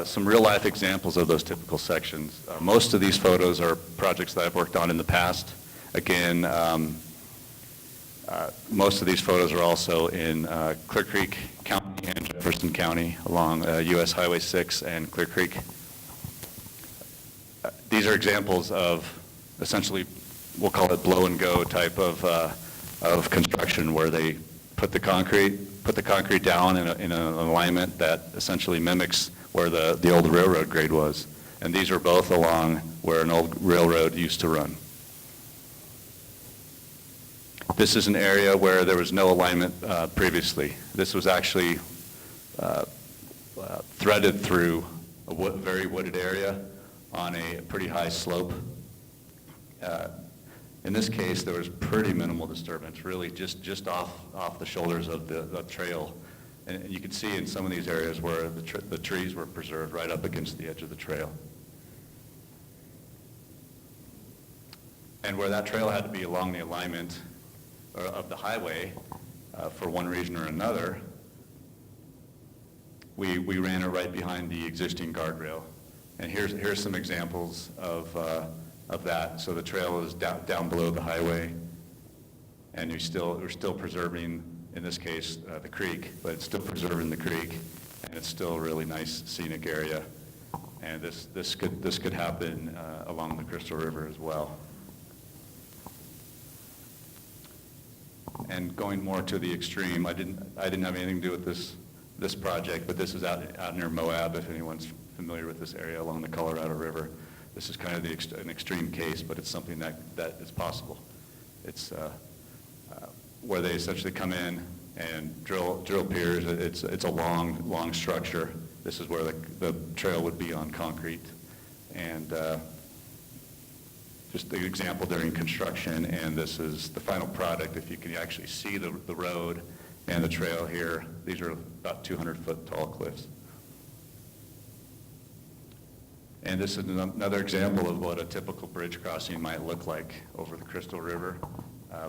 some real-life examples of those typical sections. Most of these photos are projects that I've worked on in the past. Again, most of these photos are also in Clear Creek County and Jefferson County along US Highway 6 and Clear Creek. These are examples of essentially, we'll call it blow and go type of construction, where they put the concrete down in an alignment that essentially mimics where the old railroad grade was. And these are both along where an old railroad used to run. This is an area where there was no alignment previously. This was actually threaded through a very wooded area on a pretty high slope. In this case, there was pretty minimal disturbance, really just off the shoulders of the trail. And you can see in some of these areas where the trees were preserved right up against the edge of the trail. And where that trail had to be along the alignment of the highway for one reason or another, we ran it right behind the existing guardrail. And here's some examples of that. So the trail is down below the highway, and we're still preserving, in this case, the creek, but it's still preserving the creek, and it's still a really nice scenic area. And this could happen along the Crystal River as well. And going more to the extreme, I didn't have anything to do with this project, but this is out near Moab, if anyone's familiar with this area along the Colorado River. This is kind of an extreme case, but it's something that is possible. It's where they essentially come in and drill piers. It's a long structure. This is where the trail would be on concrete. And just the example during construction, and this is the final product. If you can actually see the road and the trail here, these are about 200-foot tall cliffs. And this is another example of what a typical bridge crossing might look like over the Crystal River.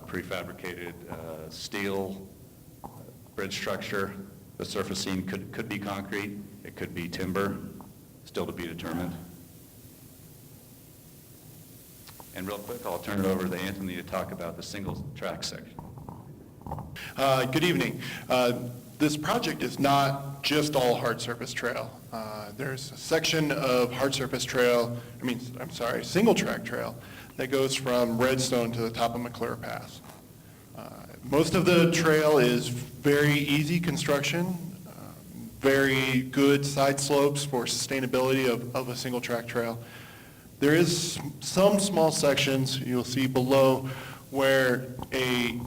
Prefabricated steel bridge structure. The surfacing could be concrete, it could be timber, still to be determined. And real quick, I'll turn it over to Anthony to talk about the single track section. Good evening. This project is not just all hard surface trail. There's a section of hard surface trail, single track trail that goes from Redstone to the top of McClure Pass. Most of the trail is very easy construction, very good side slopes for sustainability of a single track trail. There is some small sections you'll see below where a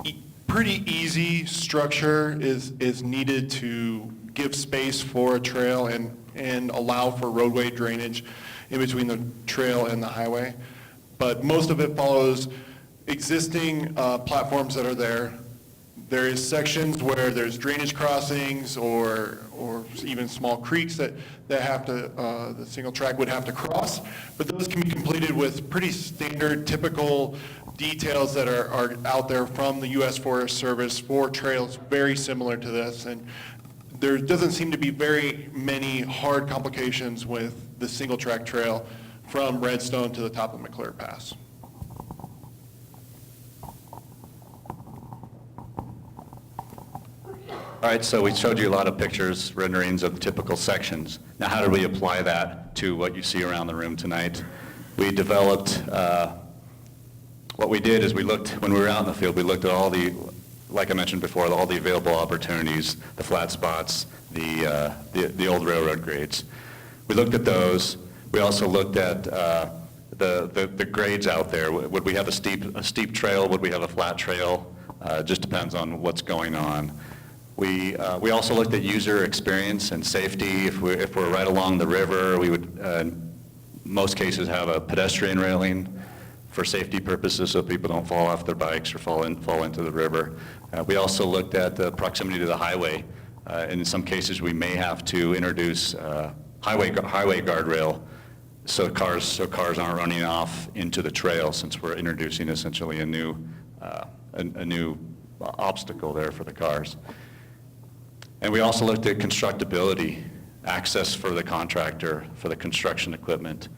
pretty easy structure is needed to give space for a trail and allow for roadway drainage in between the trail and the highway. But most of it follows existing platforms that are there. There is sections where there's drainage crossings or even small creeks that have to, the single track would have to cross, but those can be completed with pretty standard, typical details that are out there from the U.S. Forest Service for trails very similar to this. And there doesn't seem to be very many hard complications with the single track trail from Redstone to the top of McClure Pass. All right, so we showed you a lot of pictures, renderings of typical sections. Now, how did we apply that to what you see around the room tonight? We developed, what we did is we looked, when we were out in the field, we looked at all the, like I mentioned before, all the available opportunities, the flat spots, the old railroad grades. We looked at those. We also looked at the grades out there. Would we have a steep trail? Would we have a flat trail? It just depends on what's going on. We also looked at user experience and safety. If we're right along the river, we would, in most cases, have a pedestrian railing for safety purposes so people don't fall off their bikes or fall into the river. We also looked at the proximity to the highway. In some cases, we may have to introduce highway guardrail so cars aren't running off into the trail, since we're introducing essentially a new obstacle there for the cars. And we also looked at constructability, access for the contractor, for the construction equipment.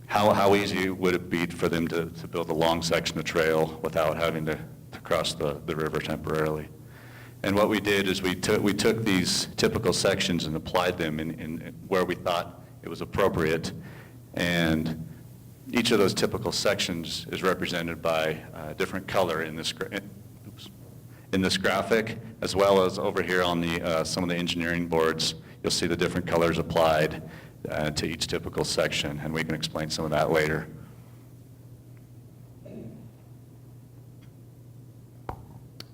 How easy would it be for them to build a long section of trail without having to cross the river temporarily? And what we did is we took these typical sections and applied them in where we thought it was appropriate. And each of those typical sections is represented by a different color in this graphic, as well as over here on some of the engineering boards. You'll see the different colors applied to each typical section, and we can explain some of that later.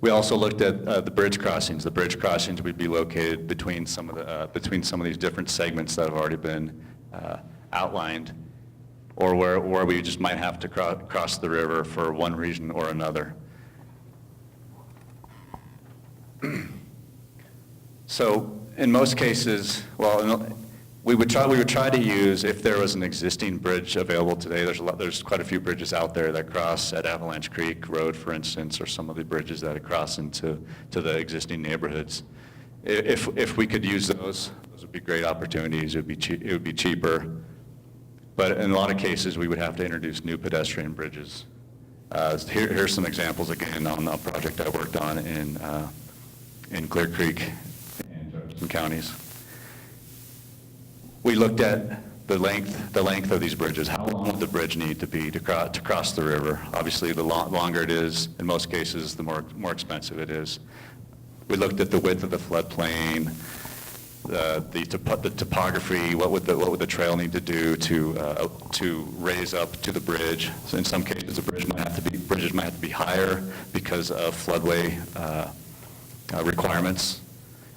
We also looked at the bridge crossings. The bridge crossings would be located between some of these different segments that have already been outlined, or where we just might have to cross the river for one reason or another. So in most cases, we would try to use, if there was an existing bridge available today, there's quite a few bridges out there that cross at Avalanche Creek Road, for instance, or some of the bridges that cross into the existing neighborhoods. If we could use those would be great opportunities. It would be cheaper. But in a lot of cases, we would have to introduce new pedestrian bridges. Here's some examples again on a project I worked on in Clear Creek and Jefferson counties. We looked at the length of these bridges. How long would the bridge need to be to cross the river? Obviously, the longer it is, in most cases, the more expensive it is. We looked at the width of the floodplain, the topography. What would the trail need to do to raise up to the bridge? So in some cases, bridges might have to be higher because of floodway requirements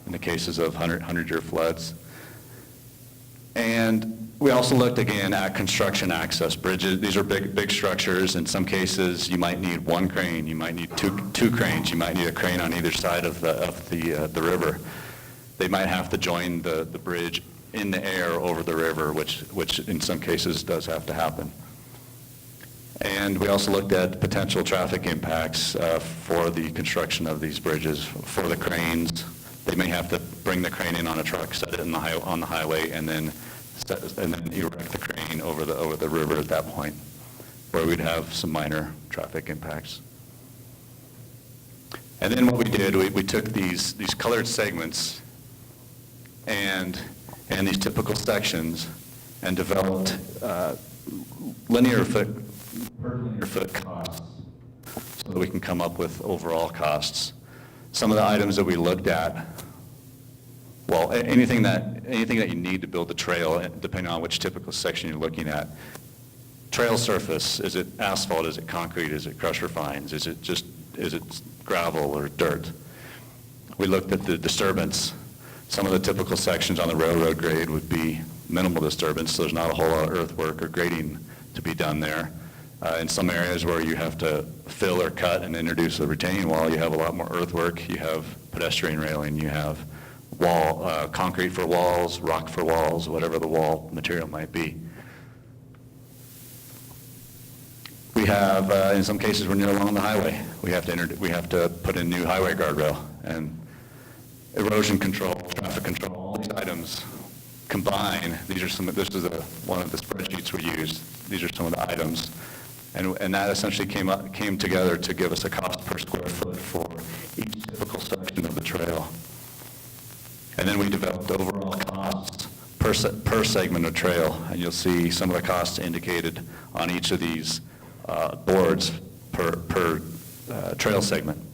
in the cases of 100-year floods. And we also looked again at construction access. Bridges, these are big structures. In some cases, you might need one crane, you might need two cranes, you might need a crane on either side of the river. They might have to join the bridge in the air over the river, which in some cases does have to happen. And we also looked at potential traffic impacts for the construction of these bridges. For the cranes, they may have to bring the crane in on a truck, set it on the highway, and then erect the crane over the river at that point, where we'd have some minor traffic impacts. And then what we did, we took these colored segments and these typical sections and developed linear foot costs so that we can come up with overall costs. Some of the items that we looked at, well, anything that you need to build the trail, depending on which typical section you're looking at. Trail surface, is it asphalt, is it concrete, is it crusher fines, is it gravel or dirt? We looked at the disturbance. Some of the typical sections on the railroad grade would be minimal disturbance, so there's not a whole lot of earthwork or grading to be done there. In some areas where you have to fill or cut and introduce a retaining wall, you have a lot more earthwork, you have pedestrian railing, you have concrete for walls, rock for walls, whatever the wall material might be. We have, in some cases, when you're along the highway, we have to put in new highway guardrail and erosion control, traffic control, all these items combine. This is one of the spreadsheets we used. These are some of the items. And that essentially came together to give us a cost per square foot for each typical section of the trail. And then we developed overall costs per segment of trail, and you'll see some of the costs indicated on each of these boards per trail segment.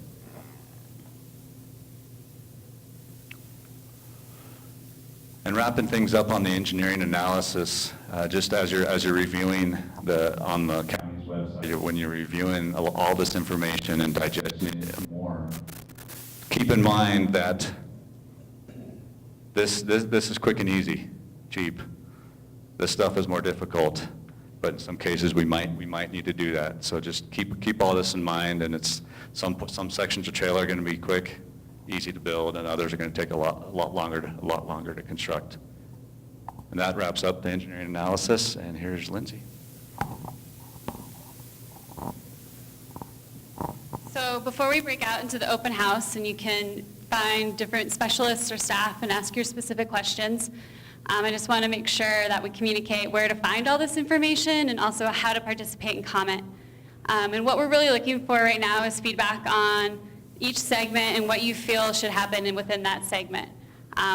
And wrapping things up on the engineering analysis, just as you're reviewing on the county's website, when you're reviewing all this information and digesting it more, keep in mind that this is quick and easy, cheap. This stuff is more difficult, but in some cases we might need to do that. So just keep all this in mind, and it's some sections of trail are going to be quick, easy to build, and others are going to take a lot longer to construct. And that wraps up the engineering analysis, and here's Lindsay. So before we break out into the open house and you can find different specialists or staff and ask your specific questions, I just want to make sure that we communicate where to find all this information and also how to participate and comment. And what we're really looking for right now is feedback on each segment and what you feel should happen within that segment.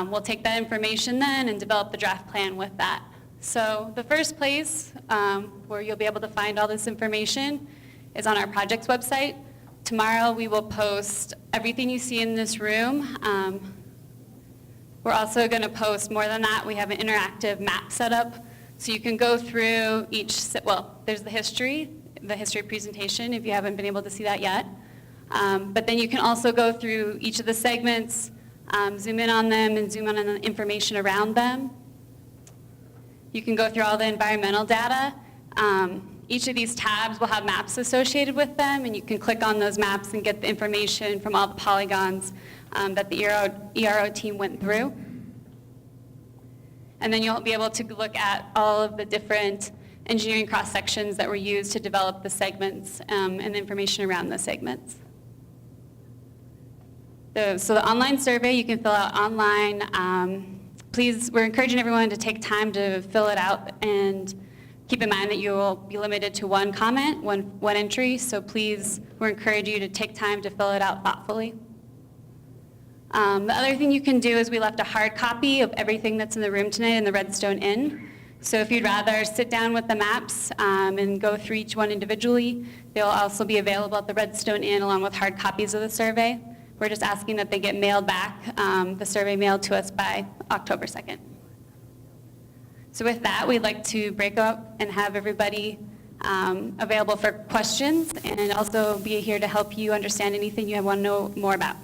We'll take that information then and develop the draft plan with that. So the first place where you'll be able to find all this information is on our projects website. Tomorrow we will post everything you see in this room. We're also going to post more than that. We have an interactive map set up so you can go through there's the history presentation if you haven't been able to see that yet. But then you can also go through each of the segments, zoom in on them and zoom in on the information around them. You can go through all the environmental data. Each of these tabs will have maps associated with them, and you can click on those maps and get the information from all the polygons that the ERO team went through. And then you'll be able to look at all of the different engineering cross-sections that were used to develop the segments and the information around the segments. So the online survey you can fill out online. Please, we're encouraging everyone to take time to fill it out, and keep in mind that you will be limited to one comment, one entry, so please, we encourage you to take time to fill it out thoughtfully. The other thing you can do is we left a hard copy of everything that's in the room tonight in the Redstone Inn. So if you'd rather sit down with the maps and go through each one individually, they'll also be available at the Redstone Inn along with hard copies of the survey. We're just asking that they get mailed back, the survey mailed to us by October 2nd. So with that, we'd like to break up and have everybody available for questions and also be here to help you understand anything you want to know more about.